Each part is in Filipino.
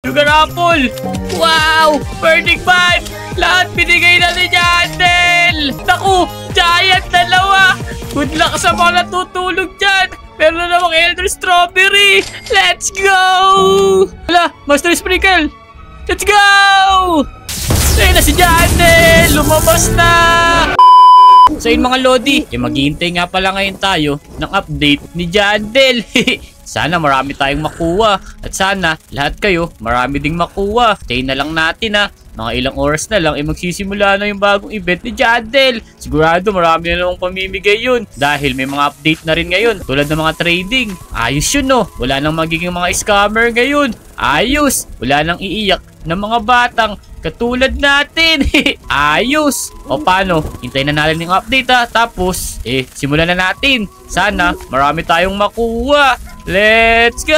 Sugar apple. Wow! Burning man! Lahat binigay na ni Jandel! Naku! Giant dalawa! Good luck sa mga natutulog dyan! Meron na namang Elder Strawberry! Let's go! Wala! Master Sprinkle! Let's go! Ayun na si Jandel! Lumabas na! So yun mga Lodi, maghihintay nga pala ngayon tayo ng update ni Jandel. Sana marami tayong makuha. At sana lahat kayo marami ding makuha. Stay na lang natin ha. Mga ilang oras na lang magsisimula na yung bagong event ni Jandel. Sigurado marami na namang pamimigay yun. Dahil may mga update na rin ngayon. Tulad ng mga trading. Ayos yun no. Wala nang magiging mga scammer ngayon. Ayos. Wala nang iiyak ng mga batang katulad natin. Ayos. O paano? Hintayin na natin yung update ha. Tapos, simulan na natin. Sana marami tayong makuha. Let's go!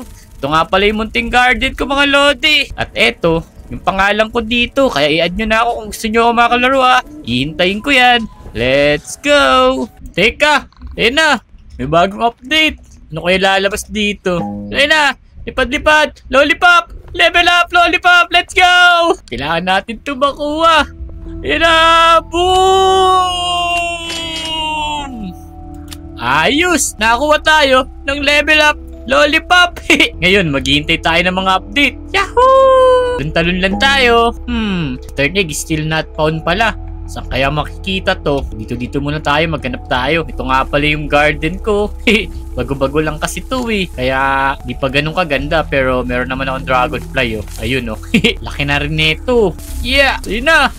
Ito nga pala yung munting garden ko mga Lodi. At eto, yung pangalan ko dito. Kaya i-add nyo na ako kung gusto nyo ako makalaro ha. Ihintayin ko yan. Let's go! Teka, ayun na. May bagong update. Ano kaya lalabas dito? Ayun na. Lipad-lipad. Lollipop. Level up, Lollipop! Let's go! Kailangan natin ito makuha. Ayun na! Boom! Ayos! Nakakuha tayo ng level up, Lollipop! Ngayon, maghihintay tayo ng mga update. Yahoo! Talon lang tayo. Third egg is still not found pala. Saan kaya makikita to? Dito muna tayo, maghanap tayo. Ito nga pala yung garden ko. Bago-bago lang kasi to Kaya di pa ganun kaganda. Pero meron naman akong dragonfly Ayun Laki na rin nito. Yeah! Ayun na!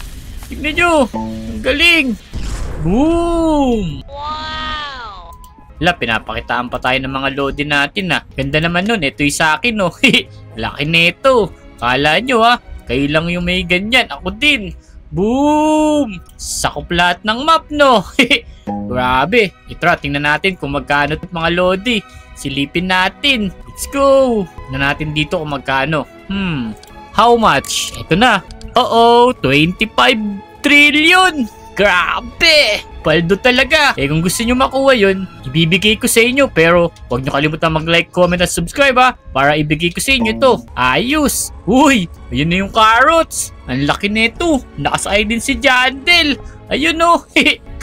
Tignan nyo! Ang galing! Boom! Wow! Wala, pinapakitaan pa tayo ng mga Lodi natin Ganda naman nun. Ito yung sa akin Laki nito. Kala nyo kayo lang yung may ganyan. Ako din. Boom! Sakop lahat ng map, no? Grabe. Itra, tingnan natin kung magkano ito mga Lodi. Silipin natin. Let's go! Tingnan natin dito kung magkano. How much? Ito na. 25 trillion! Grabe! Paldo talaga. Kung gusto nyo makuha yun, ibibigay ko sa inyo. Pero huwag nyo kalimutan mag-like, comment, at subscribe para ibigay ko sa inyo to. Ayos! Uy! Ayun na yung carrots. Ang laki nito. Nakasakay din si Jandel. Ayun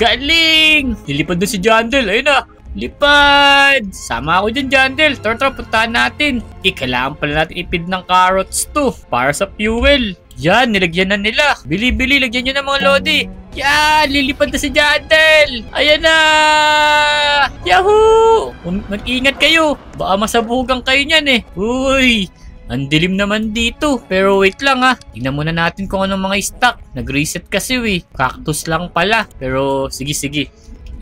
Galing! Nilipad na si Jandel. Ayun na. Lipad! Sama ako dyan, Jandel. Tara, puntahan natin. Kailangan pala natin ipid ng carrots to para sa fuel. Yan, nilagyan na nila. Bili-bili, lagyan nyo na mga Lodi. Yan, lilipad na si Jandel. Ayan na. Yahoo! Mag-ingat kayo. Baka masabugan kayo niyan Uy, ang dilim naman dito. Pero wait lang tingnan muna natin kung anong mga stock. Nag-reset kasi Cactus lang pala. Pero sige.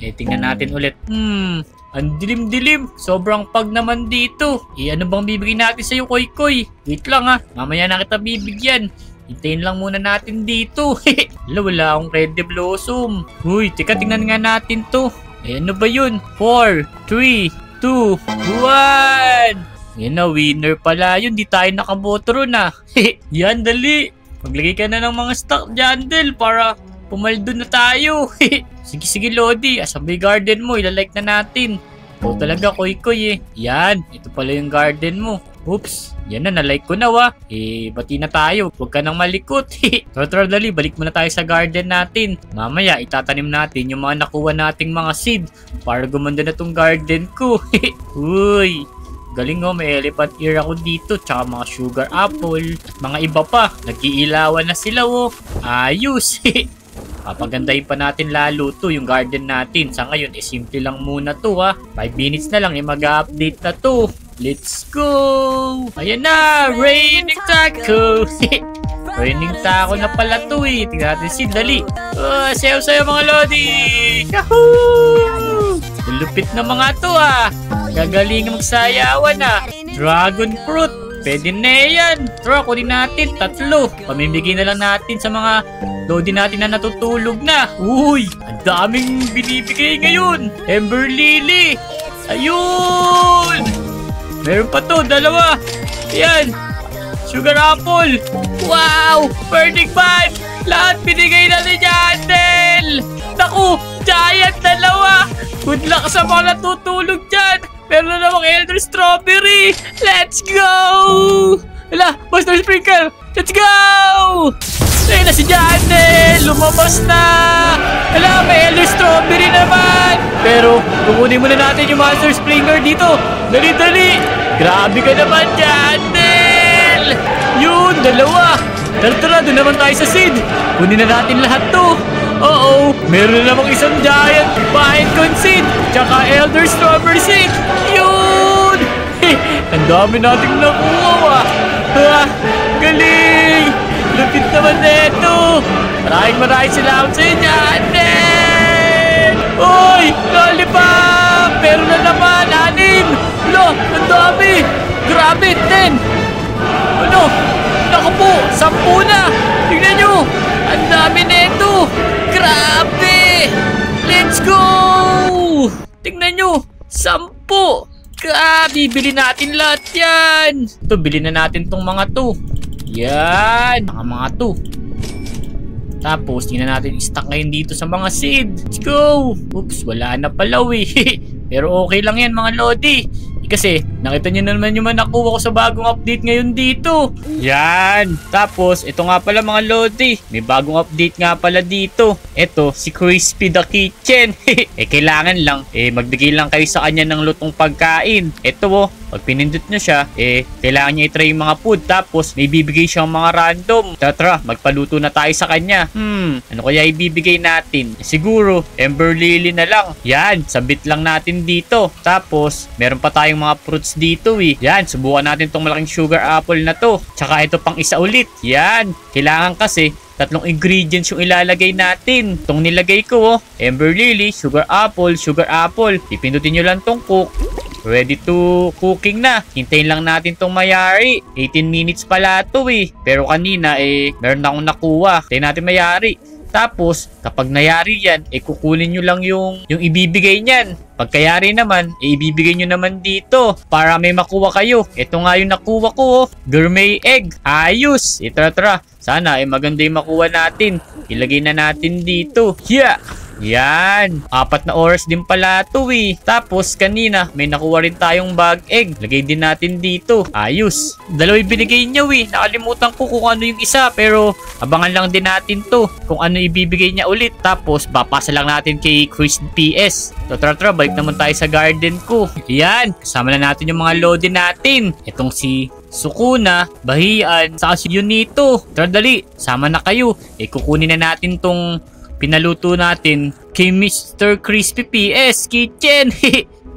Tingnan natin ulit. Ang dilim-dilim. Sobrang pag naman dito. Ano bang bibigyan natin sa'yo, Koy? Wait lang mamaya na kita bibigyan. Hintayin lang muna natin dito. Wala akong red blossom. Uy, teka, tingnan nga natin to. Ano ba yun? 4, 3, 2, 1. Yan na, winner pala yun. Di tayo nakaboto ron Yan, dali. Maglagay ka na ng mga stock, Jandel, para pumaldo na tayo. Sige, Lodi. Asabay garden mo. Ilalike na natin. Ikaw talaga, Koy. Yan. Ito pala yung garden mo. Oops. Yan na, na-like ko na bati na tayo. Huwag ka nang malikot. Tara, dali. Balik muna tayo sa garden natin. Mamaya, itatanim natin yung mga nakuha nating mga seed para gumanda na tong garden ko. Uy. Galing may elephant ear ako dito. Tsaka mga sugar apple. At mga iba pa. Nag-iilawan na sila Ayos. Papagandahin pa natin lalo to yung garden natin. Sa ngayon, simple lang muna to 5 minutes na lang mag-update na to. Let's go! Ayan na! Raining taco! Raining taco na pala to Tingnan natin si dali. Sayo-sayo mga Lodi! Yahoo! Lupit na mga to Gagaling magsayawan Dragon fruit! Pwede na yan! Tara, kunin natin 3. Pamimigay na lang natin sa mga Lodi natin na natutulog na. Uy! Ang daming binibigay ngayon! Ember Lily! Ayun! Meron pa to, 2. Ayan! Sugar apple! Wow! Burning man! Lahat binigay na ni Jandel! Naku! Giant 2! Good luck sa mga natutulog dyan! Meron na namang Elder Strawberry! Let's go! Master Sprinkle! Let's go! Ayun na si Jandel! Lumabas na! Hala, may Elder Strawberry naman! Pero, kukunin muna natin yung Master Sprinkler dito! Dali-dali! Grabe ka naman, Jandel! Yun, dalawa! Tara, doon naman tayo sa seed! Kunin na natin lahat to! Oo, meron na namang isang giant Pinecone seed! Tsaka Elder Strawberry seed! Yun! Ang dami nating nakuha! Galing! Lupit naman na ito! Maraming salamat sa inyo, Jandel! Uy! Lollipop! Meron na naman! 6! Lo! Ang dami! Grabe! 10! Ano? Naku po! 10 na! Tingnan nyo! Ang dami na ito! Grabe! Let's go! Tingnan nyo! 10! Bibili natin lahat yan! Ito, bili na natin tong mga to. Yan! Mga to. Tapos, tingnan natin i-stack ngayon dito sa mga seed. Let's go! Oops, wala na pala Pero okay lang yan mga lodi. Kasi nakita nyo naman yung nakuha ko sa bagong update ngayon dito. Yan. Tapos ito nga pala mga lodi. May bagong update nga pala dito. Ito si Crispy the Kitchen. Kailangan lang magbigay lang kayo sa kanya ng lutong pagkain. Ito pag pinindot nyo siya, kailangan niya i-try yung mga food. Tapos may bibigay siyang mga random. Tara, magpaluto na tayo sa kanya. Ano kaya ibibigay natin? Siguro Ember Lily na lang. Yan, sabit lang natin dito. Tapos meron pa tayong mga fruits dito Yan, subukan natin tong malaking sugar apple na to. Tsaka ito pang isa ulit. Yan, kailangan kasi 3 ingredients yung ilalagay natin. Itong nilagay ko Ember Lily, sugar apple. Pipindutin nyo lang tong cook. Ready to cooking na. Hintayin lang natin tong mayari. 18 minutes pala to Pero kanina meron na akong nakuha. Hintayin natin mayari. Tapos, kapag nayari yan, kukunin nyo lang yung ibibigay nyan. Pagkayari naman, ibibigay nyo naman dito para may makuha kayo. Ito nga yung nakuha ko gourmet egg. Ayos! Tara. Sana maganda yung makuha natin. Ilagay na natin dito. Yeah! Yan. 4 na oras din pala to Tapos kanina may nakuha rin tayong bag egg. Lagay din natin dito. Ayos. 2 ibinigay niya Nakalimutan ko kung ano yung isa. Pero abangan lang din natin to. Kung ano ibibigay niya ulit. Tapos papasa lang natin kay Chris PS. So tara, balik naman tayo sa garden ko. Yan. Kasama na natin yung mga lodi natin. Itong si Sukuna, Bahian, saka si Junito. Tara dali. Sama na kayo. Kukunin na natin tong pinaluto natin kay Mr. Crispy PS Kitchen.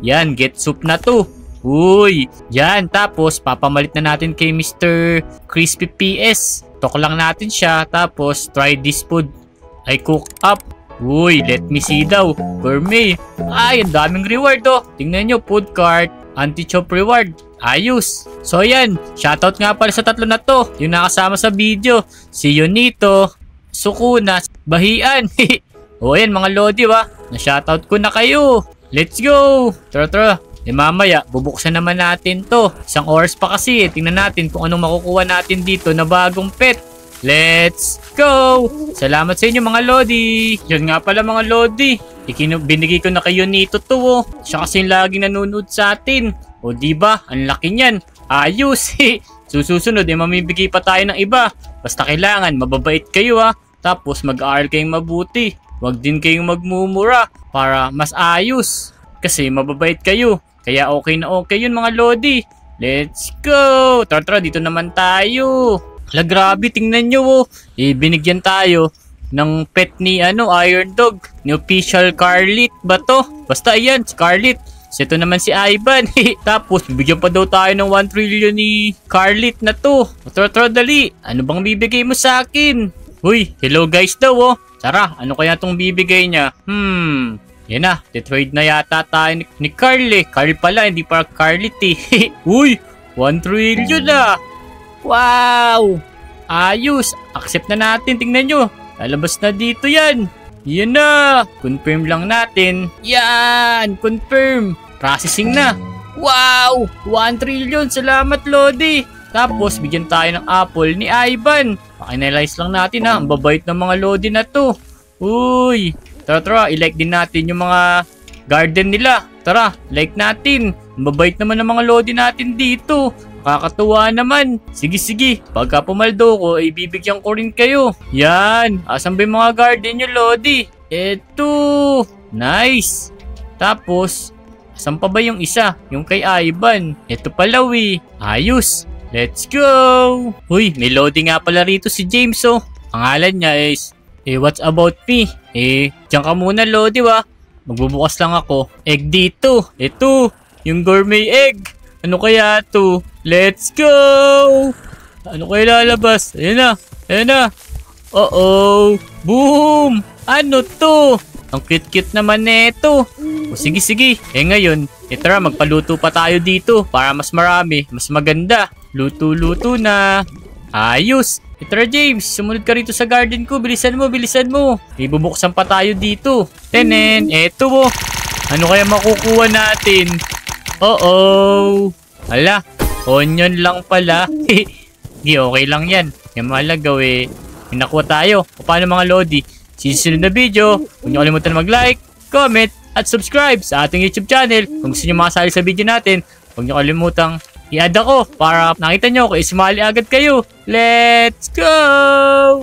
Yan, get soup na to. Uy, yan. Tapos, papamalit na natin kay Mr. Crispy PS. Tok lang natin siya. Tapos, try this food. I cook up. Uy, let me see daw. Gourmet. Ay, ang daming reward Tingnan nyo, food cart, anti-chop reward. Ayos. So, yan. Shoutout nga pala sa 3 na to. Yung nakasama sa video. Si Junito, Sukuna, Bahian. Ayan mga lodi na-shoutout ko na kayo. Let's go. Tara. Mamaya, bubuksan naman natin to. 1 oras pa kasi Tingnan natin kung anong makukuha natin dito na bagong pet. Let's go. Salamat sa inyo mga lodi. Yun nga pala mga lodi. Binigay ko na kayo nito to Siya kasi yung laging nanonood sa atin. O diba? Ang laki niyan. Ayos Susunod mamibigay pa tayo ng iba. Basta kailangan mababait kayo Tapos mag-aaral kayong mabuti. Huwag din kayong magmumura para mas ayos. Kasi mababait kayo. Kaya okay na okay yun mga lodi. Let's go! Tara, dito naman tayo. Hala, grabe, tingnan nyo binigyan tayo ng pet ni Iron Dog. Ni official Carlit ba to? Basta ayan, Carlit. Ito naman si Ivan. Tapos, bibigyan pa daw tayo ng 1 trillion ni Carlit na to. Tara, dali. Ano bang bibigay mo sa akin? Uy, hello guys daw Tara, ano kaya tong bibigay niya? Yan na, detrade na yata tayo ni Carl Carl pala, hindi para Carlit Uy, 1 trillion Wow! Ayos! Accept na natin, tingnan nyo. Lalabas na dito yan. Yan na! Confirm lang natin. Yan! Confirm! Processing na. Wow! 1 trillion! Salamat, Lodi! Tapos, bigyan tayo ng apple ni Ivan. Pakinalyze lang natin Ang babait ng mga Lodi na to. Uy! Tara, i-like din natin yung mga garden nila. Tara, like natin. Ang babait naman ng mga Lodi natin dito. Kakatuwa naman. Sige, sige. Pagka pumaldo ko, ay bibigyan ko rin kayo. Yan. Asan ba yung mga garden nyo, Lodi? Eto. Nice. Tapos, asan pa ba yung isa? Yung kay Ivan. Eto pala, ayos. Let's go. Uy, may Lodi nga pala rito si James, oh. Pangalan niya is, what's about me? Diyan ka muna, Lodi, Magbubukas lang ako. Egg dito. Ito, yung gourmet egg. Ano kaya to? Let's go! Ano kaya lalabas? Ayan na. Ayan na. Uh-oh. Boom! Ano to? Ang cute-cute naman neto. O sige, sige. Ngayon, tara, magpaluto pa tayo dito para mas marami, mas maganda. Luto-luto na. Ayos. Tara, James, sumunod ka rito sa garden ko. Bilisan mo, bilisan mo. Ibubuksan pa tayo dito. Tenen, eto. Ano kaya makukuha natin? Uh-oh. Hala, onion lang pala. Hindi, okay lang yan. Yung malagaw may nakuha tayo. O paano mga Lodi? Susunod na video, huwag niyo kalimutan mag-like, comment, at subscribe sa ating YouTube channel. Kung gusto niyo makasali sa video natin, huwag niyo kalimutang i-add ako para nakita niyo kung isumali agad kayo. Let's go!